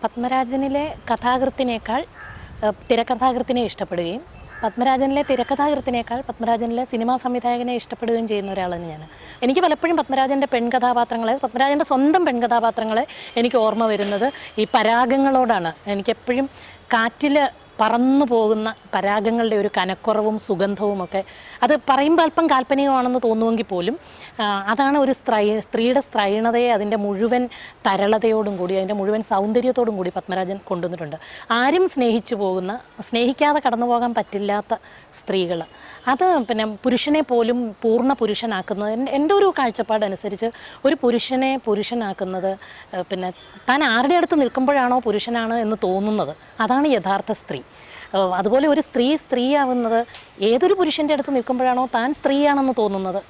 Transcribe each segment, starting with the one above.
പത്മരാജനിലെ കഥാകൃത്തിനേക്കാൾ തിരക്കഥാകൃത്തിനെ ഇഷ്ടപ്പെടുകയും പത്മരാജനിലെ തിരക്കഥാകൃത്തിനേക്കാൾ പത്മരാജനിലെ സിനിമാ സംവിധായകനെ ഇഷ്ടപ്പെടുകയും ചെയ്യുന്ന ഒരാളാണ് ഞാൻ. എനിക്ക് പലപ്പോഴും പത്മരാജൻ്റെ പെൺകഥാപാത്രങ്ങളെ, പത്മരാജൻ്റെ സ്വന്തം പെൺകഥാപാത്രങ്ങളെ എനിക്ക് ഓർമ്മ വരുന്നത് ഈ പരാഗങ്ങളോടാണ്. എനിക്കെപ്പോഴും കാറ്റിൽ പറന്നു പോകുന്ന പരാഗങ്ങളുടെ ഒരു കനക്കുറവും സുഗന്ധവുമൊക്കെ, അത് പറയുമ്പോൾ അല്പം കാൽപ്പനികമാണെന്ന് തോന്നുമെങ്കിൽ പോലും അതാണ് ഒരു സ്ത്രീയുടെ സ്ത്രൈണതയെ അതിൻ്റെ മുഴുവൻ തരളതയോടും കൂടി, അതിൻ്റെ മുഴുവൻ സൗന്ദര്യത്തോടും കൂടി പത്മരാജൻ കൊണ്ടുവന്നിട്ടുണ്ട്. ആരും സ്നേഹിച്ചു പോകുന്ന, സ്നേഹിക്കാതെ കടന്നു പോകാൻ പറ്റില്ലാത്ത സ്ത്രീകൾ, അത് പിന്നെ പുരുഷനെ പോലും പൂർണ്ണ പുരുഷനാക്കുന്നത്, എൻ്റെ ഒരു കാഴ്ചപ്പാടനുസരിച്ച് ഒരു പുരുഷനെ പുരുഷനാക്കുന്നത് പിന്നെ താൻ ആരുടെ അടുത്ത് നിൽക്കുമ്പോഴാണോ പുരുഷനാണ് എന്ന് തോന്നുന്നത്, അതാണ് യഥാർത്ഥ സ്ത്രീ. അതുപോലെ ഒരു സ്ത്രീയാവുന്നത് ഏതൊരു പുരുഷൻ്റെ അടുത്ത് നിൽക്കുമ്പോഴാണോ താൻ സ്ത്രീയാണെന്ന് തോന്നുന്നത്,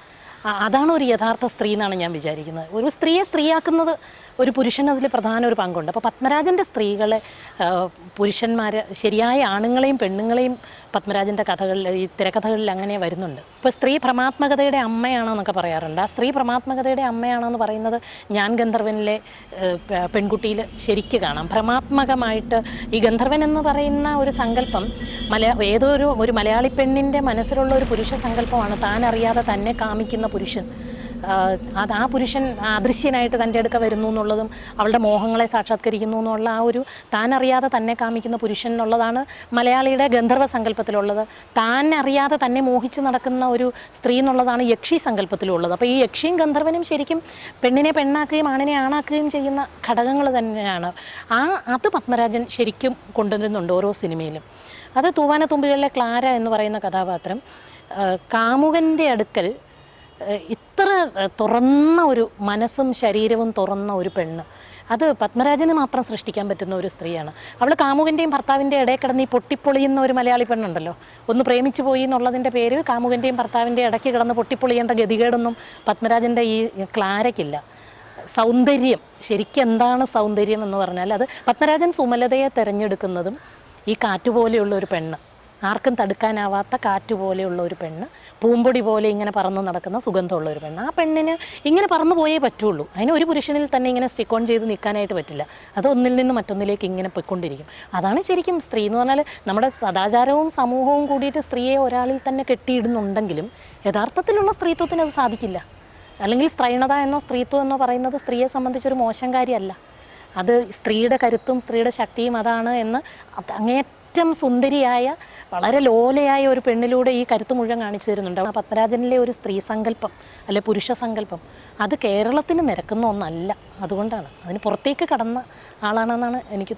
അതാണ് ഒരു യഥാർത്ഥ സ്ത്രീ എന്നാണ് ഞാൻ വിചാരിക്കുന്നത്. ഒരു സ്ത്രീയെ സ്ത്രീയാക്കുന്നത് ഒരു പുരുഷന് അതിൽ പ്രധാന ഒരു പങ്കുണ്ട്. അപ്പോൾ പത്മരാജൻ്റെ സ്ത്രീകളെ, പുരുഷന്മാർ, ശരിയായ ആണുങ്ങളെയും പെണ്ണുങ്ങളെയും പത്മരാജൻ്റെ കഥകളിൽ, ഈ തിരക്കഥകളിൽ അങ്ങനെ വരുന്നുണ്ട്. ഇപ്പോൾ സ്ത്രീ ഭ്രമാത്മകതയുടെ അമ്മയാണെന്നൊക്കെ പറയാറുണ്ട്. ആ സ്ത്രീ ഭ്രമാത്മകതയുടെ അമ്മയാണെന്ന് പറയുന്നത് ഞാൻ ഗന്ധർവനിലെ പെൺകുട്ടിയിൽ ശരിക്ക് കാണാം. ഭ്രമാത്മകമായിട്ട് ഈ ഗന്ധർവൻ എന്ന് പറയുന്ന ഒരു സങ്കല്പം ഏതോ ഒരു മലയാളി പെണ്ണിൻ്റെ മനസ്സിലുള്ള ഒരു പുരുഷ സങ്കല്പമാണ്. താൻ അറിയാതെ തന്നെ കാമിക്കുന്ന പുരുഷൻ, ആ പുരുഷൻ അദൃശ്യനായിട്ട് തൻ്റെ അടുക്ക വരുന്നു എന്നുള്ളതും അവളുടെ മോഹങ്ങളെ സാക്ഷാത്കരിക്കുന്നു എന്നുള്ള ആ ഒരു താൻ അറിയാതെ തന്നെ കാമിക്കുന്ന പുരുഷൻ എന്നുള്ളതാണ് മലയാളിയുടെ ഗന്ധർവ സങ്കല്പത്തിലുള്ളത്. താൻ അറിയാതെ തന്നെ മോഹിച്ച് നടക്കുന്ന ഒരു സ്ത്രീ എന്നുള്ളതാണ് യക്ഷി സങ്കല്പത്തിലുള്ളത്. അപ്പോൾ ഈ യക്ഷിയും ഗന്ധർവനും ശരിക്കും പെണ്ണിനെ പെണ്ണാക്കുകയും ആണിനെ ആണാക്കുകയും ചെയ്യുന്ന ഘടകങ്ങൾ തന്നെയാണ്. അത് പത്മരാജൻ ശരിക്കും കൊണ്ടുവരുന്നുണ്ട് ഓരോ സിനിമയിലും. അത് തൂവാനത്തുമ്പികളിലെ ക്ലാര എന്ന് പറയുന്ന കഥാപാത്രം കാമുകൻ്റെ അടുക്കൽ ഇത്ര തുറന്ന ഒരു മനസ്സും ശരീരവും തുറന്ന ഒരു പെണ്ണ്, അത് പത്മരാജന് മാത്രം സൃഷ്ടിക്കാൻ പറ്റുന്ന ഒരു സ്ത്രീയാണ്. അവൾ കാമുകൻ്റെയും ഭർത്താവിൻ്റെ ഇടയിൽ കിടന്ന് ഈ പൊട്ടിപ്പൊളിയുന്ന ഒരു മലയാളി പെണ്ണുണ്ടല്ലോ. ഒന്ന് പ്രേമിച്ചു പോയി എന്നുള്ളതിൻ്റെ പേരിൽ കാമുകൻ്റെയും ഭർത്താവിൻ്റെ ഇടയ്ക്ക് കിടന്ന് പൊട്ടിപ്പൊളിയേണ്ട ഗതികേടൊന്നും പത്മരാജൻ്റെ ഈ ക്ലാരയ്ക്കില്ല. സൗന്ദര്യം, ശരിക്കും എന്താണ് സൗന്ദര്യം എന്ന് പറഞ്ഞാൽ അത് പത്മരാജൻ സുമലതയെ തിരഞ്ഞെടുക്കുന്നതും ഈ കാറ്റുപോലെയുള്ള ഒരു പെണ്ണ്, ആർക്കും തടുക്കാനാവാത്ത കാറ്റുപോലെയുള്ള ഒരു പെണ്ണ്, പൂമ്പൊടി പോലെ ഇങ്ങനെ പറന്നു നടക്കുന്ന സുഗന്ധമുള്ള ഒരു പെണ്ണ്. ആ പെണ്ണിന് ഇങ്ങനെ പറന്നു പോയേ പറ്റുള്ളൂ. അതിന് ഒരു പുരുഷനിൽ തന്നെ ഇങ്ങനെ സ്റ്റിക്ക് ഓൺ ചെയ്ത് നിൽക്കാനായിട്ട് പറ്റില്ല. അത് ഒന്നിൽ നിന്ന് മറ്റൊന്നിലേക്ക് ഇങ്ങനെ പോയിക്കൊണ്ടിരിക്കും. അതാണ് ശരിക്കും സ്ത്രീ എന്ന് പറഞ്ഞാൽ. നമ്മുടെ സദാചാരവും സമൂഹവും കൂടിയിട്ട് സ്ത്രീയെ ഒരാളിൽ തന്നെ കെട്ടിയിടുന്നുണ്ടെങ്കിലും യഥാർത്ഥത്തിലുള്ള സ്ത്രീത്വത്തിന് അത് സാധിക്കില്ല. അല്ലെങ്കിൽ സ്ത്രൈണത എന്നോ സ്ത്രീത്വം എന്നോ പറയുന്നത് സ്ത്രീയെ സംബന്ധിച്ചൊരു മോശം കാര്യമല്ല. അത് സ്ത്രീയുടെ കരുത്തും സ്ത്രീയുടെ ശക്തിയും അതാണ് എന്ന് അങ്ങേറ്റം സുന്ദരിയായ, വളരെ ലോലയായ ഒരു പെണ്ണിലൂടെ ഈ കരുത്ത് മുഴുവൻ കാണിച്ചു തരുന്നുണ്ട്. പത്മരാജനിലെ ഒരു സ്ത്രീ സങ്കല്പം അല്ലെ പുരുഷ സങ്കല്പം അത് കേരളത്തിന് നിരക്കുന്ന ഒന്നല്ല. അതുകൊണ്ടാണ് അതിന് പുറത്തേക്ക് കടന്ന ആളാണെന്നാണ് എനിക്ക്